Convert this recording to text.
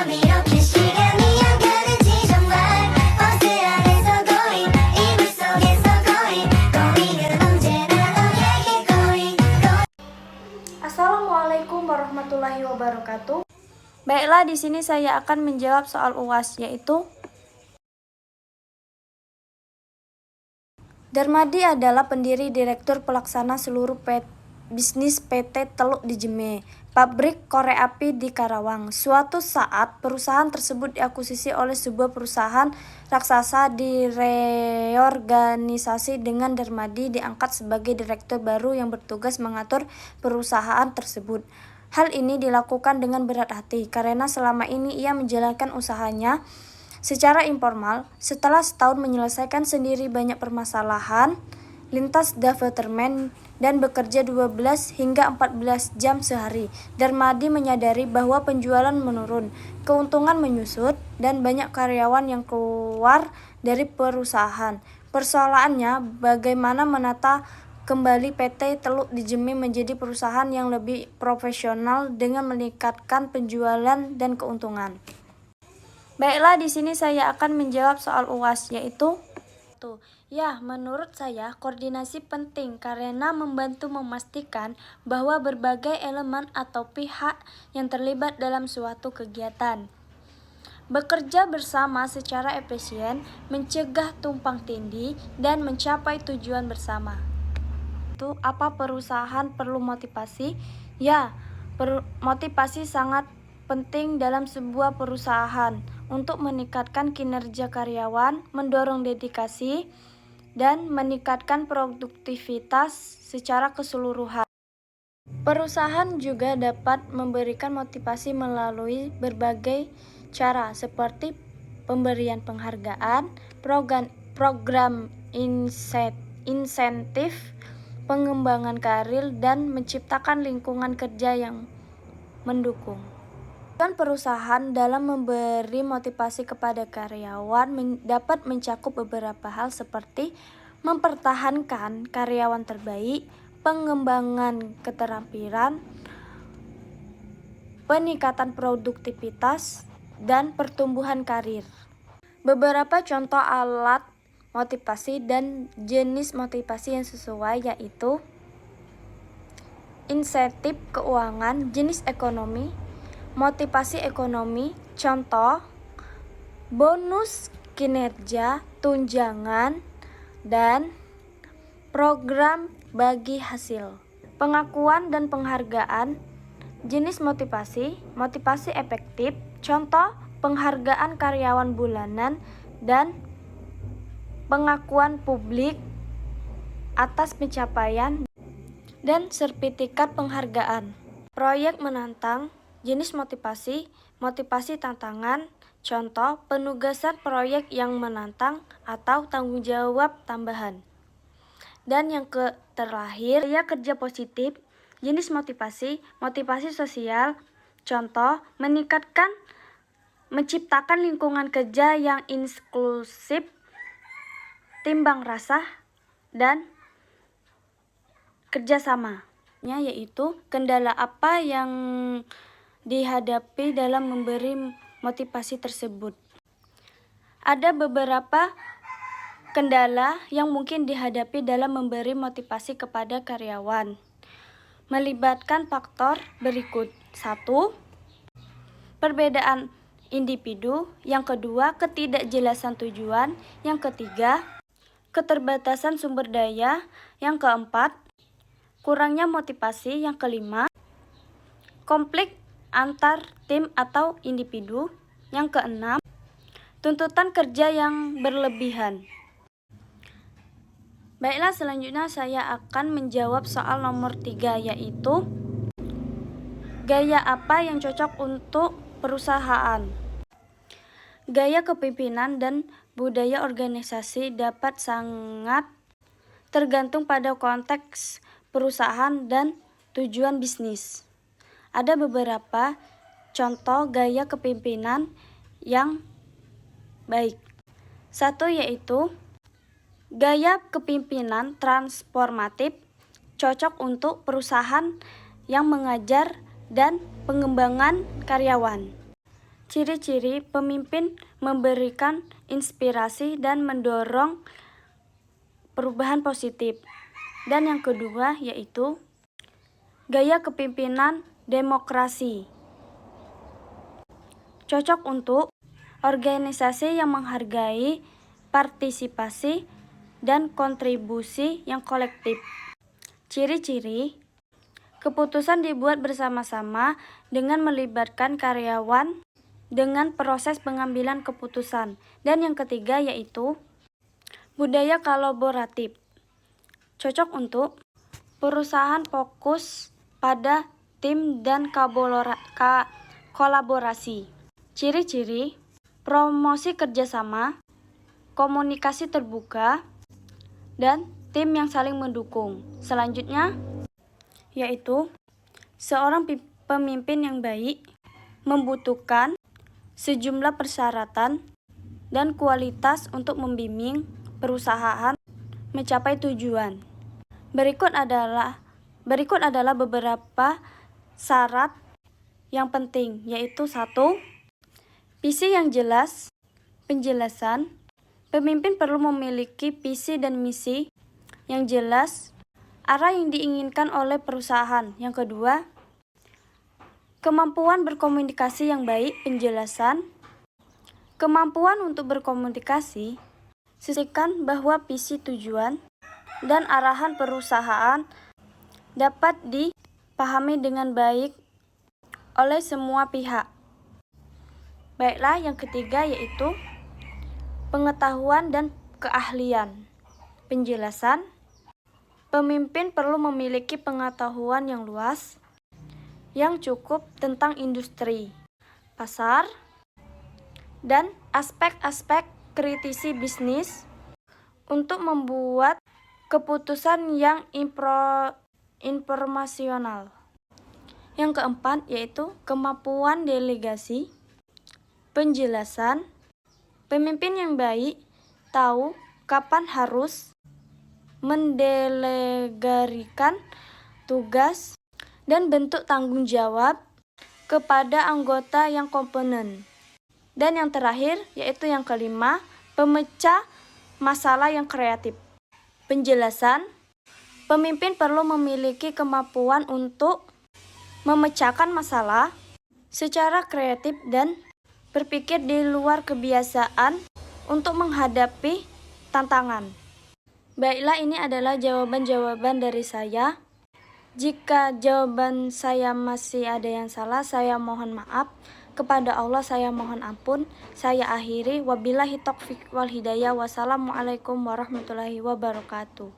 밤 이렇게 시간이 안 가는지 정말 버스 안에서 going 이불 속에서 going going은 언제나 너에게 going Assalamualaikum warahmatullahi wabarakatuh. Baiklah, di sini saya akan menjawab soal UAS, yaitu Darmadi adalah pendiri direktur pelaksana seluruh bisnis PT Teluk di Jeme, pabrik korek api di Karawang. Suatu saat, perusahaan tersebut diakuisisi oleh sebuah perusahaan raksasa, direorganisasi dengan Darmadi diangkat sebagai direktur baru yang bertugas mengatur perusahaan tersebut. Hal ini dilakukan dengan berat hati karena selama ini ia menjalankan usahanya secara informal. Setelah setahun menyelesaikan sendiri banyak permasalahan, lintas departemen dan bekerja 12 hingga 14 jam sehari, Darmadi menyadari bahwa penjualan menurun, keuntungan menyusut, dan banyak karyawan yang keluar dari perusahaan. Persoalannya bagaimana menata kembali PT Teluk di Jeme menjadi perusahaan yang lebih profesional dengan meningkatkan penjualan dan keuntungan. Baiklah, di sini saya akan menjawab soal UAS, yaitu ya, menurut saya koordinasi penting karena membantu memastikan bahwa berbagai elemen atau pihak yang terlibat dalam suatu kegiatan bekerja bersama secara efisien, mencegah tumpang tindih, dan mencapai tujuan bersama. Apa perusahaan perlu motivasi? Ya, motivasi sangat penting dalam sebuah perusahaan untuk meningkatkan kinerja karyawan, mendorong dedikasi, dan meningkatkan produktivitas secara keseluruhan. Perusahaan juga dapat memberikan motivasi melalui berbagai cara seperti pemberian penghargaan, program insentif, pengembangan karir, dan menciptakan lingkungan kerja yang mendukung. Perusahaan dalam memberi motivasi kepada karyawan dapat mencakup beberapa hal seperti mempertahankan karyawan terbaik, pengembangan keterampilan, peningkatan produktivitas, dan pertumbuhan karir. Beberapa contoh alat motivasi dan jenis motivasi yang sesuai yaitu insentif keuangan, jenis ekonomi, motivasi ekonomi, contoh bonus kinerja, tunjangan, dan program bagi hasil. Pengakuan dan penghargaan, jenis motivasi, motivasi efektif, contoh penghargaan karyawan bulanan dan pengakuan publik atas pencapaian dan sertifikat penghargaan. Proyek menantang, jenis motivasi, motivasi tantangan, contoh penugasan proyek yang menantang atau tanggung jawab tambahan. Dan yang terakhir, ya kerja positif, jenis motivasi, motivasi sosial, contoh menciptakan lingkungan kerja yang inklusif, timbang rasa, dan kerjasama. Yaitu kendala apa yang dihadapi dalam memberi motivasi tersebut. Ada beberapa kendala yang mungkin dihadapi dalam memberi motivasi kepada karyawan. Melibatkan faktor berikut. 1. Perbedaan individu. Yang kedua, ketidakjelasan tujuan. Yang ketiga, keterbatasan sumber daya. Yang keempat, kurangnya motivasi. Yang kelima, konflik antar tim atau individu. Yang keenam, tuntutan kerja yang berlebihan. Baiklah, selanjutnya saya akan menjawab soal nomor 3, yaitu gaya apa yang cocok untuk perusahaan. Gaya kepemimpinan dan budaya organisasi dapat sangat tergantung pada konteks perusahaan dan tujuan bisnis. Ada beberapa contoh gaya kepemimpinan yang baik. 1 yaitu gaya kepemimpinan transformatif, cocok untuk perusahaan yang mengajar dan pengembangan karyawan. Ciri-ciri pemimpin memberikan inspirasi dan mendorong perubahan positif. Dan yang kedua yaitu gaya kepemimpinan demokrasi. Cocok untuk organisasi yang menghargai partisipasi dan kontribusi yang kolektif. Ciri-ciri keputusan dibuat bersama-sama dengan melibatkan karyawan dengan proses pengambilan keputusan. Dan yang ketiga yaitu budaya kolaboratif. Cocok untuk perusahaan fokus pada tim dan kolaborasi. Ciri-ciri promosi kerjasama, komunikasi terbuka, dan tim yang saling mendukung. Selanjutnya yaitu seorang pemimpin yang baik membutuhkan sejumlah persyaratan dan kualitas untuk membimbing perusahaan mencapai tujuan. Berikut adalah beberapa syarat yang penting, yaitu 1. Visi yang jelas, penjelasan. Pemimpin perlu memiliki visi dan misi yang jelas, arah yang diinginkan oleh perusahaan. Yang kedua, kemampuan berkomunikasi yang baik, penjelasan. Kemampuan untuk berkomunikasi, pastikan bahwa visi, tujuan, dan arahan perusahaan dapat dipahami dengan baik oleh semua pihak. Baiklah, yang ketiga yaitu pengetahuan dan keahlian. Penjelasan, pemimpin perlu memiliki pengetahuan yang luas, yang cukup tentang industri, pasar, dan aspek-aspek kritisi bisnis untuk membuat keputusan yang informasional. Yang keempat yaitu kemampuan delegasi, penjelasan. Pemimpin yang baik tahu kapan harus mendelegasikan tugas dan bentuk tanggung jawab kepada anggota yang kompeten. Dan yang terakhir yaitu yang kelima, pemecah masalah yang kreatif. Penjelasan, pemimpin perlu memiliki kemampuan untuk memecahkan masalah secara kreatif dan berpikir di luar kebiasaan untuk menghadapi tantangan. Baiklah, ini adalah jawaban-jawaban dari saya. Jika jawaban saya masih ada yang salah, saya mohon maaf. Kepada Allah saya mohon ampun. Saya akhiri. Wabillahi taufiq wal hidayah. Wassalamualaikum warahmatullahi wabarakatuh.